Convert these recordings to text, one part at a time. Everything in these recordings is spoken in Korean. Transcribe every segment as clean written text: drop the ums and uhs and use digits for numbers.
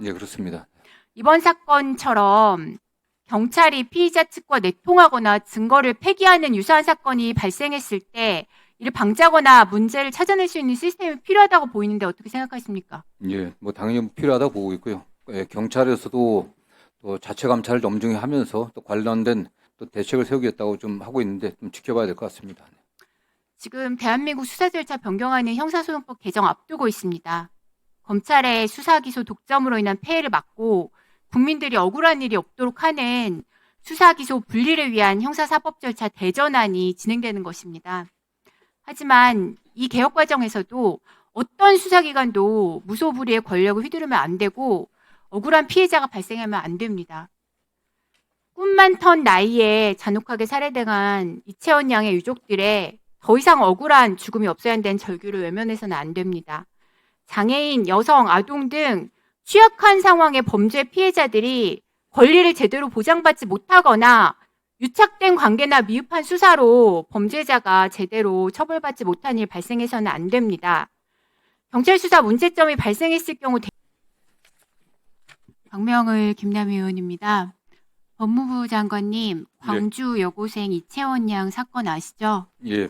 예, 그렇습니다. 이번 사건처럼 경찰이 피의자 측과 내통하거나 증거를 폐기하는 유사한 사건이 발생했을 때 이를 방지하거나 문제를 찾아낼 수 있는 시스템이 필요하다고 보이는데 어떻게 생각하십니까? 예, 뭐 당연히 필요하다고 보고 있고요. 예, 경찰에서도 또 자체 감찰을 엄중히 하면서 또 관련된 또 대책을 세우겠다고 좀 하고 있는데 좀 지켜봐야 될 것 같습니다. 지금 대한민국 수사 절차 변경하는 형사소송법 개정 앞두고 있습니다. 검찰의 수사 기소 독점으로 인한 폐해를 막고 국민들이 억울한 일이 없도록 하는 수사 기소 분리를 위한 형사사법 절차 대전안이 진행되는 것입니다. 하지만 이 개혁 과정에서도 어떤 수사기관도 무소불위의 권력을 휘두르면 안 되고 억울한 피해자가 발생하면 안 됩니다. 꿈만 턴 나이에 잔혹하게 살해당한 이채원 양의 유족들의 더 이상 억울한 죽음이 없어야 한다는 절규를 외면해서는 안 됩니다. 장애인, 여성, 아동 등 취약한 상황의 범죄 피해자들이 권리를 제대로 보장받지 못하거나 유착된 관계나 미흡한 수사로 범죄자가 제대로 처벌받지 못한 일 발생해서는 안 됩니다. 경찰 수사 문제점이 발생했을 경우 박명을 김남희 의원입니다. 법무부 장관님, 광주 여고생 이채원 양 사건 아시죠? 예,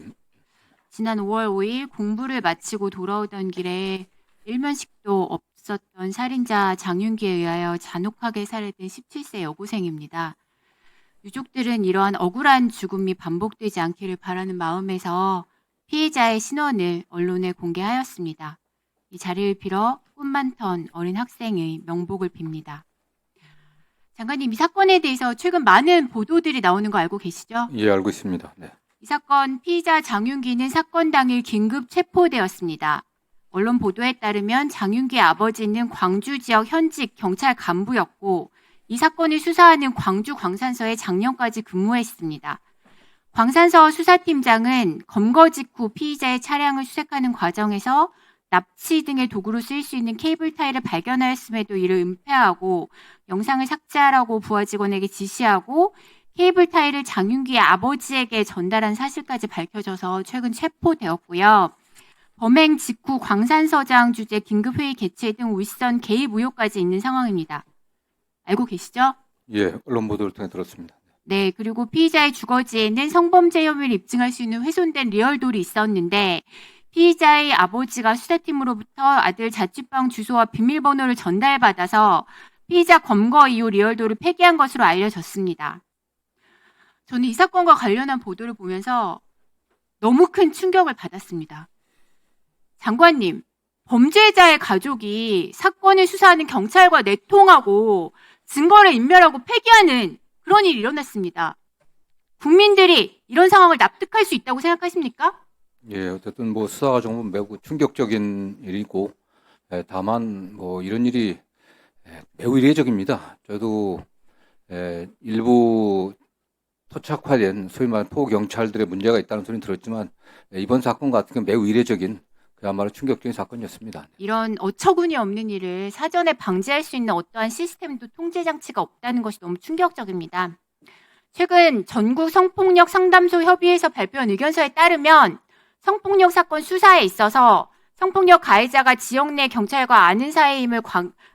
지난 5월 5일 공부를 마치고 돌아오던 길에 일면식도 없었던 살인자 장윤기에 의하여 잔혹하게 살해된 17세 여고생입니다. 유족들은 이러한 억울한 죽음이 반복되지 않기를 바라는 마음에서 피해자의 신원을 언론에 공개하였습니다. 이 자리를 빌어 꿈만 턴 어린 학생의 명복을 빕니다. 장관님, 이 사건에 대해서 최근 많은 보도들이 나오는 거 알고 계시죠? 예, 알고 있습니다. 네. 이 사건 피의자 장윤기는 사건 당일 긴급 체포되었습니다. 언론 보도에 따르면 장윤기의 아버지는 광주 지역 현직 경찰 간부였고 이 사건을 수사하는 광주 광산서에 작년까지 근무했습니다. 광산서 수사팀장은 검거 직후 피의자의 차량을 수색하는 과정에서 납치 등의 도구로 쓰일 수 있는 케이블 타이를 발견하였음에도 이를 은폐하고 영상을 삭제하라고 부하 직원에게 지시하고 케이블 타이를 장윤기의 아버지에게 전달한 사실까지 밝혀져서 최근 체포되었고요. 범행 직후 광산서장 주재 긴급회의 개최 등 윗선 개입 의혹까지 있는 상황입니다. 알고 계시죠? 예, 언론 보도를 통해 들었습니다. 네, 그리고 피의자의 주거지에는 성범죄 혐의를 입증할 수 있는 훼손된 리얼돌이 있었는데 피의자의 아버지가 수사팀으로부터 아들 자취방 주소와 비밀번호를 전달받아서 피의자 검거 이후 리얼돌을 폐기한 것으로 알려졌습니다. 저는 이 사건과 관련한 보도를 보면서 너무 큰 충격을 받았습니다. 장관님, 범죄자의 가족이 사건을 수사하는 경찰과 내통하고 증거를 인멸하고 폐기하는 그런 일이 일어났습니다. 국민들이 이런 상황을 납득할 수 있다고 생각하십니까? 예, 어쨌든 뭐 수사 과정은 매우 충격적인 일이고, 다만 뭐 이런 일이 매우 이례적입니다. 저도 일부 토착화된 소위 말하는 포경찰들의 문제가 있다는 소리는 들었지만 이번 사건 같은 경우 매우 이례적인 그야말로 충격적인 사건이었습니다. 이런 어처구니 없는 일을 사전에 방지할 수 있는 어떠한 시스템도 통제 장치가 없다는 것이 너무 충격적입니다. 최근 전국 성폭력 상담소 협의회에서 발표한 의견서에 따르면 성폭력 사건 수사에 있어서 성폭력 가해자가 지역 내 경찰과 아는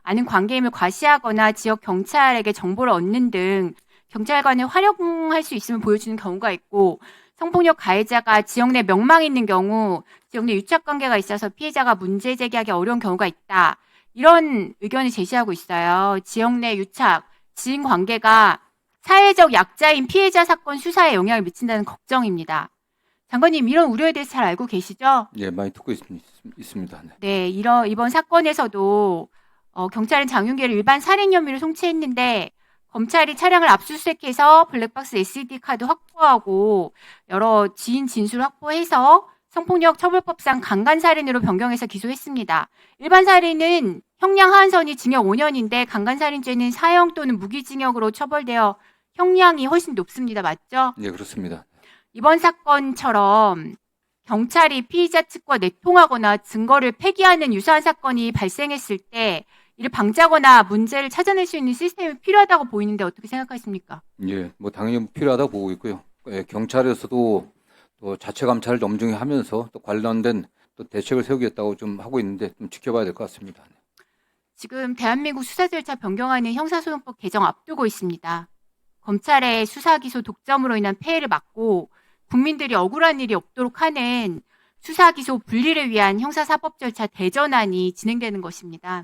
아는 관계임을 과시하거나 지역 경찰에게 정보를 얻는 등 경찰관을 활용할 수 있음을 보여주는 경우가 있고 성폭력 가해자가 지역 내 명망이 있는 경우 지역 내 유착관계가 있어서 피해자가 문제 제기하기 어려운 경우가 있다. 이런 의견을 제시하고 있어요. 지역 내 유착, 지인 관계가 사회적 약자인 피해자 사건 수사에 영향을 미친다는 걱정입니다. 장관님, 이런 우려에 대해서 잘 알고 계시죠? 예, 많이 듣고 있습니다. 네. 네, 이번 사건에서도 경찰은 장윤기를 일반 살인 혐의로 송치했는데 검찰이 차량을 압수수색해서 블랙박스 SD 카드 확보하고 여러 지인 진술 확보해서 성폭력 처벌법상 강간살인으로 변경해서 기소했습니다. 일반 살인은 형량 하한선이 징역 5년인데 강간살인죄는 사형 또는 무기징역으로 처벌되어 형량이 훨씬 높습니다. 맞죠? 예, 그렇습니다. 이번 사건처럼 경찰이 피의자 측과 내통하거나 증거를 폐기하는 유사한 사건이 발생했을 때 이를 방지하거나 문제를 찾아낼 수 있는 시스템이 필요하다고 보이는데 어떻게 생각하십니까? 예, 뭐 당연히 필요하다고 보고 있고요. 경찰에서도 또 자체 감찰을 엄중히 하면서 또 관련된 또 대책을 세우겠다고 좀 하고 있는데 좀 지켜봐야 될 것 같습니다. 지금 대한민국 수사 절차 변경하는 형사소송법 개정 앞두고 있습니다. 검찰의 수사 기소 독점으로 인한 폐해를 막고 국민들이 억울한 일이 없도록 하는 수사 기소 분리를 위한 형사사법 절차 대전환이 진행되는 것입니다.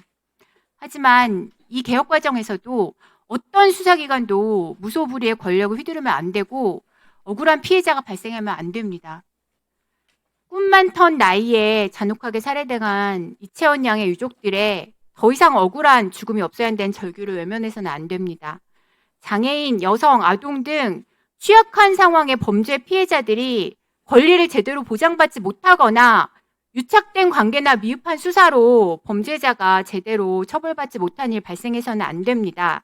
하지만 이 개혁 과정에서도 어떤 수사기관도 무소불위의 권력을 휘두르면 안 되고 억울한 피해자가 발생하면 안 됩니다. 꿈만 턴 나이에 잔혹하게 살해당한 이채원 양의 유족들의 더 이상 억울한 죽음이 없어야 한다는 절규를 외면해서는 안 됩니다. 장애인, 여성, 아동 등 취약한 상황의 범죄 피해자들이 권리를 제대로 보장받지 못하거나 유착된 관계나 미흡한 수사로 범죄자가 제대로 처벌받지 못한 일 발생해서는 안 됩니다.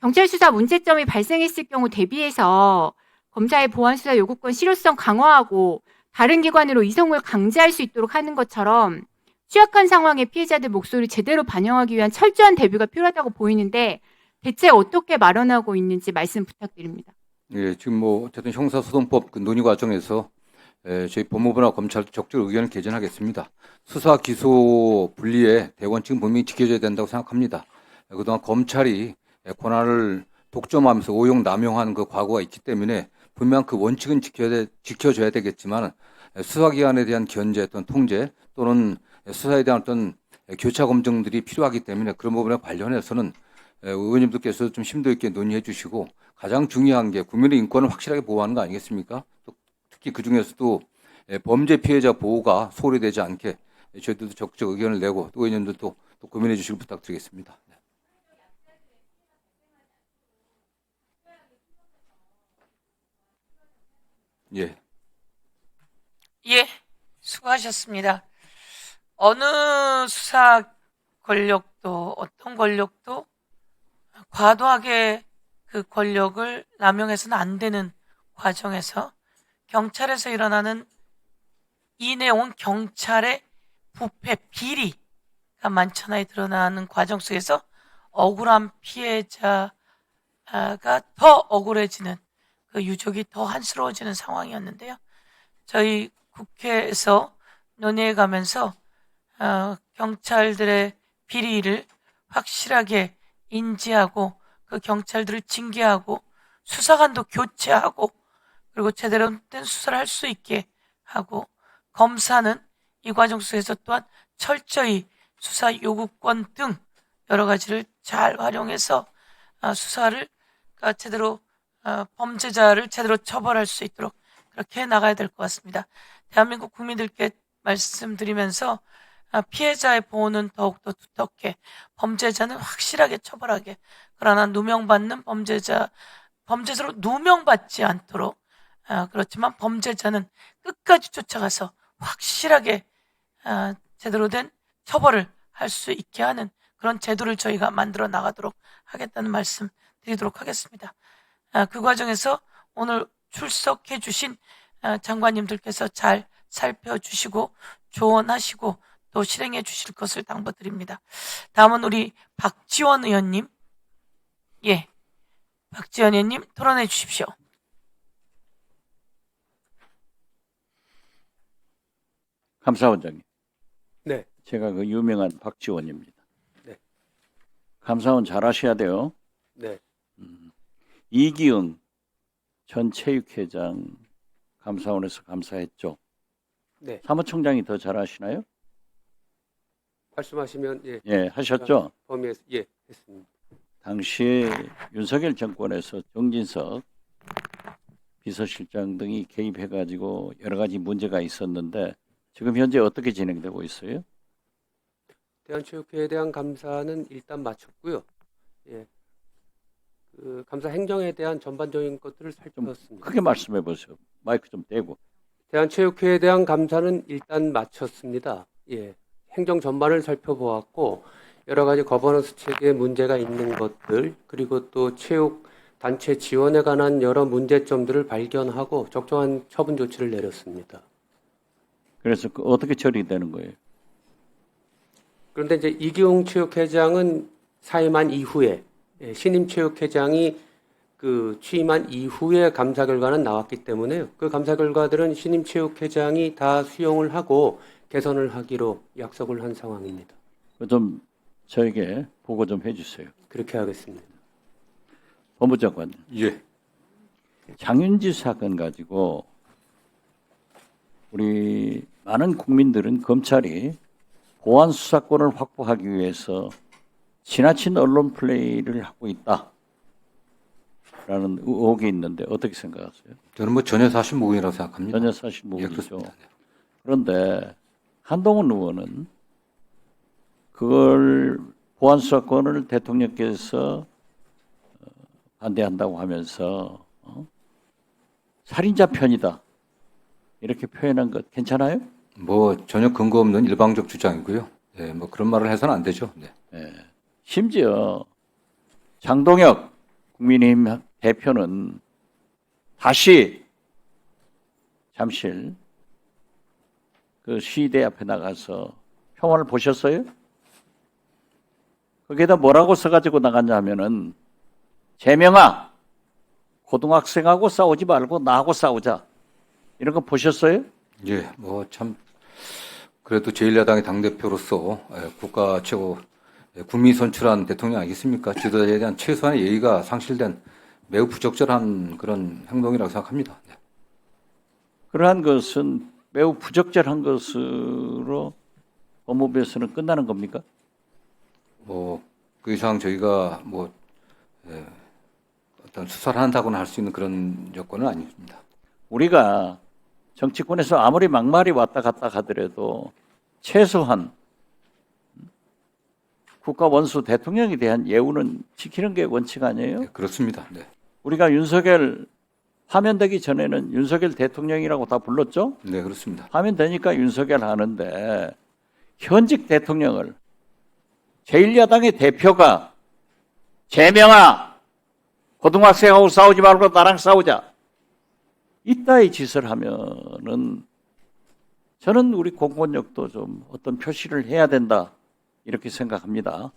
경찰 수사 문제점이 발생했을 경우 대비해서 검사의 보안 수사 요구권 실효성 강화하고 다른 기관으로 이송을 강제할 수 있도록 하는 것처럼 취약한 상황의 피해자들 목소리를 제대로 반영하기 위한 철저한 대비가 필요하다고 보이는데 대체 어떻게 마련하고 있는지 말씀 부탁드립니다. 예, 지금 어쨌든 형사소송법 그 논의 과정에서 저희 법무부나 검찰도 적극 의견을 개진하겠습니다. 수사 기소 분리의 대원칙은 분명히 지켜져야 된다고 생각합니다. 그동안 검찰이 권한을 독점하면서 오용 남용한 그 과거가 있기 때문에 분명 그 원칙은 지켜줘야 되겠지만 수사기관에 대한 견제, 어떤 통제 또는 수사에 대한 어떤 교차 검증들이 필요하기 때문에 그런 부분에 관련해서는 의원님들께서 좀 심도 있게 논의해 주시고 가장 중요한 게 국민의 인권을 확실하게 보호하는 거 아니겠습니까? 또 특히 그중에서도 범죄 피해자 보호가 소홀히 되지 않게 저희들도 적극적 의견을 내고 또 의원님들도 또 고민해 주시길 부탁드리겠습니다. 예. 예, 수고하셨습니다. 어느 수사 권력도 어떤 권력도 과도하게 그 권력을 남용해서는 안 되는 과정에서 경찰에서 일어나는 이 내용은 경찰의 부패, 비리가 만천하에 드러나는 과정 속에서 억울한 피해자가 더 억울해지는 그 유족이 더 한스러워지는 상황이었는데요. 저희 국회에서 논의해 가면서 경찰들의 비리를 확실하게 인지하고 그 경찰들을 징계하고 수사관도 교체하고 그리고 제대로 된 수사를 할 수 있게 하고 검사는 이 과정 속에서 또한 철저히 수사 요구권 등 여러 가지를 잘 활용해서 수사를 제대로 범죄자를 제대로 처벌할 수 있도록 그렇게 나가야 될 것 같습니다. 대한민국 국민들께 말씀드리면서 피해자의 보호는 더욱더 두텁게 범죄자는 확실하게 처벌하게 그러나 누명받는 범죄자로 누명받지 않도록 그렇지만 범죄자는 끝까지 쫓아가서 확실하게 제대로 된 처벌을 할 수 있게 하는 그런 제도를 저희가 만들어 나가도록 하겠다는 말씀 드리도록 하겠습니다. 그 과정에서 오늘 출석해 주신 장관님들께서 잘 살펴주시고 조언하시고 또 실행해 주실 것을 당부드립니다. 다음은 우리 박지원 의원님. 예, 박지원 의원님 토론해 주십시오. 감사원장님. 네. 제가 그 유명한 박지원입니다. 네. 감사원 잘하셔야 돼요. 네. 이기영 전 체육회장 감사원에서 감사했죠. 네. 사무총장이 더 잘하시나요? 말씀하시면 예, 하셨죠. 범위에서 했습니다. 당시에 윤석열 정권에서 정진석 비서실장 등이 개입해가지고 여러 가지 문제가 있었는데 지금 현재 어떻게 진행되고 있어요? 대한체육회에 대한 감사는 일단 마쳤고요. 그 감사 행정에 대한 전반적인 것들을 살펴봤습니다. 크게 말씀해 보세요. 마이크 좀 대고. 대한체육회에 대한 감사는 일단 마쳤습니다. 행정 전반을 살펴보았고 여러 가지 거버넌스 체계에 문제가 있는 것들 그리고 또 체육 단체 지원에 관한 여러 문제점들을 발견하고 적정한 처분 조치를 내렸습니다. 그래서 어떻게 처리되는 거예요? 그런데 이제 이기용 체육회장은 사임한 이후에 신임 체육회장이 그 취임한 이후에 감사 결과는 나왔기 때문에요. 그 감사 결과들은 신임 체육회장이 다 수용을 하고 개선을 하기로 약속을 한 상황입니다. 좀 저에게 보고 좀 해주세요. 그렇게 하겠습니다. 법무장관, 예. 장윤지 사건 가지고 우리 많은 국민들은 검찰이 보안 수사권을 확보하기 위해서 지나친 언론 플레이를 하고 있다라는 의혹이 있는데 어떻게 생각하세요? 저는 뭐 전혀 사실무근이라고 생각합니다. 전혀 사실 예, 모르죠. 그렇습니다. 네. 그런데 한동훈 의원은 그걸 보안 수사권을 대통령께서 반대한다고 하면서 살인자 편이다 이렇게 표현한 것 괜찮아요? 뭐 전혀 근거 없는 일방적 주장이고요. 예, 뭐 그런 말을 해서는 안 되죠. 네. 심지어 장동혁 국민의힘 대표는 다시 잠실 그 시위대 앞에 나가서 평화를 보셨어요? 거기에다 뭐라고 써가지고 나갔냐 하면은 재명아 고등학생하고 싸우지 말고 나하고 싸우자 이런 거 보셨어요? 예, 뭐 참 그래도 제1야당의 당대표로서 국가 최고 국민이 선출한 대통령 아니겠습니까? 지도자에 대한 최소한의 예의가 상실된 매우 부적절한 그런 행동이라고 생각합니다. 네. 그러한 것은 매우 부적절한 것으로 법무부에서는 끝나는 겁니까? 뭐 그 이상 저희가 뭐 어떤 수사를 한다거나 할 수 있는 그런 여건은 아닙니다. 우리가 정치권에서 아무리 막말이 왔다 갔다 하더라도 최소한 국가 원수 대통령에 대한 예우는 지키는 게 원칙 아니에요? 네, 그렇습니다. 네. 우리가 윤석열 파면되기 전에는 윤석열 대통령이라고 다 불렀죠? 네, 그렇습니다. 파면되니까 윤석열 하는데 현직 대통령을 제1야당의 대표가 재명아 고등학생하고 싸우지 말고 나랑 싸우자 이따위 짓을 하면은 저는 우리 공권력도 좀 어떤 표시를 해야 된다 이렇게 생각합니다.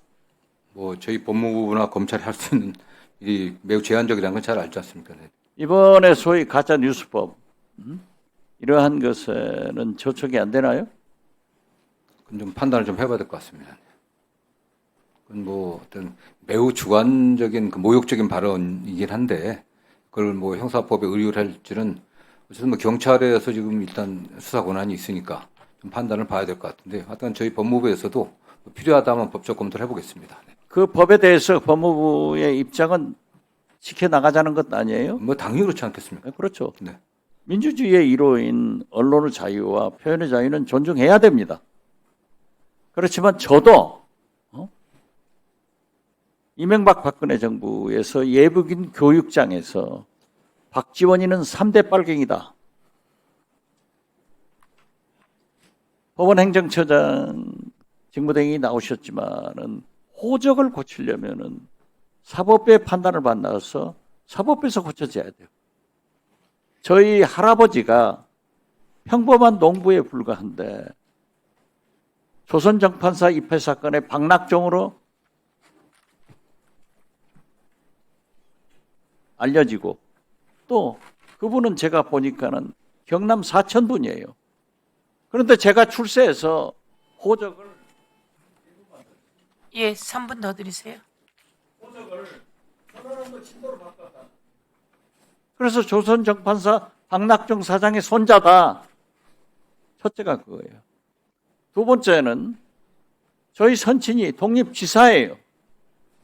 뭐 저희 법무부나 검찰이 할 수 있는 일이 매우 제한적이라는 건 잘 알지 않습니까? 네. 이번에 소위 가짜 뉴스법 이러한 것에는 저촉이 안 되나요? 그건 좀 판단을 좀 해봐야 될 것 같습니다. 그건 뭐 어떤 매우 주관적인 그 모욕적인 발언이긴 한데 그걸 뭐 형사법에 의뢰를 할지는 어쨌든 뭐 경찰에서 지금 일단 수사 권한이 있으니까 좀 판단을 봐야 될 것 같은데 하여튼 저희 법무부에서도 필요하다면 법적 검토를 해보겠습니다. 네. 그 법에 대해서 법무부의 입장은 지켜나가자는 것 아니에요? 뭐 당연히 그렇지 않겠습니까? 네, 그렇죠. 네. 민주주의의 일호인 언론의 자유와 표현의 자유는 존중해야 됩니다. 그렇지만 저도 이명박 박근혜 정부에서 예비군 교육장에서 박지원이는 3대 빨갱이다. 법원행정처장 직무대행이 나오셨지만은 호적을 고치려면은 사법부의 판단을 받아서 사법부에서 고쳐져야 돼요. 저희 할아버지가 평범한 농부에 불과한데 조선정판사 입회 사건의 박낙종으로 알려지고 또 그분은 제가 보니까는 경남 사천분이에요. 그런데 제가 출세해서 호적을 예, 3분 더 드리세요. 그래서 조선정판사 박낙종 사장의 손자다. 첫째가 그거예요. 두 번째는 저희 선친이 독립지사예요.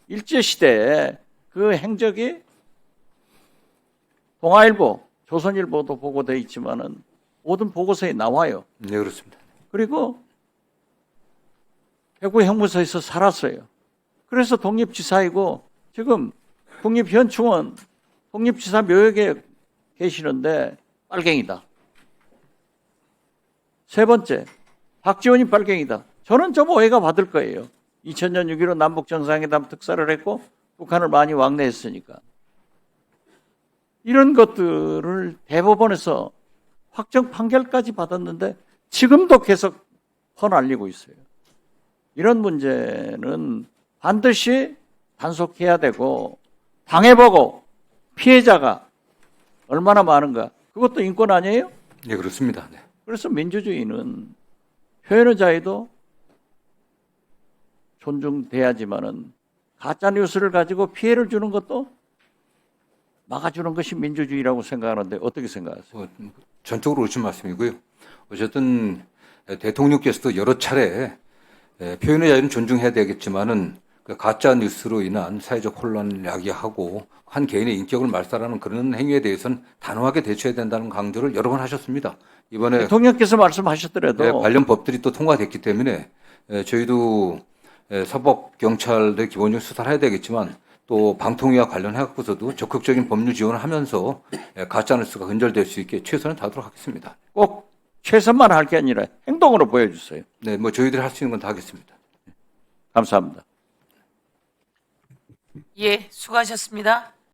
일제시대에 그 행적이 동아일보, 조선일보도 보고돼 있지만은 모든 보고서에 나와요. 네, 그렇습니다. 그리고 대구 형무소에서 살았어요. 그래서 독립지사이고 지금 국립현충원 독립지사 묘역에 계시는데 빨갱이다. 세 번째, 박지원이 빨갱이다. 저는 좀 오해가 받을 거예요. 2000년 6.15 남북정상회담 특사를 했고 북한을 많이 왕래했으니까. 이런 것들을 대법원에서 확정 판결까지 받았는데 지금도 계속 퍼날리고 있어요. 이런 문제는 반드시 단속해야 되고 당해보고 피해자가 얼마나 많은가. 그것도 인권 아니에요? 네, 그렇습니다. 네. 그래서 민주주의는 표현의 자유도 존중돼야지만은 가짜 뉴스를 가지고 피해를 주는 것도 막아주는 것이 민주주의라고 생각하는데 어떻게 생각하세요? 전적으로 옳은 말씀이고요. 어쨌든 대통령께서도 여러 차례 표현의 자유는 존중해야 되겠지만은 그 가짜 뉴스로 인한 사회적 혼란을 야기하고 한 개인의 인격을 말살하는 그런 행위에 대해서는 단호하게 대처해야 된다는 강조를 여러 번 하셨습니다. 이번에 대통령께서 말씀하셨더라도 관련 법들이 또 통과됐기 때문에 저희도 사법 경찰의 기본적인 수사를 해야 되겠지만 또 방통위와 관련해 갖고서도 적극적인 법률 지원을 하면서 가짜 뉴스가 근절될 수 있게 최선을 다하도록 하겠습니다. 꼭 최선만 할 게 아니라 행동으로 보여주세요. 네, 뭐 저희들이 할 수 있는 건 다 하겠습니다. 감사합니다. 예, 수고하셨습니다.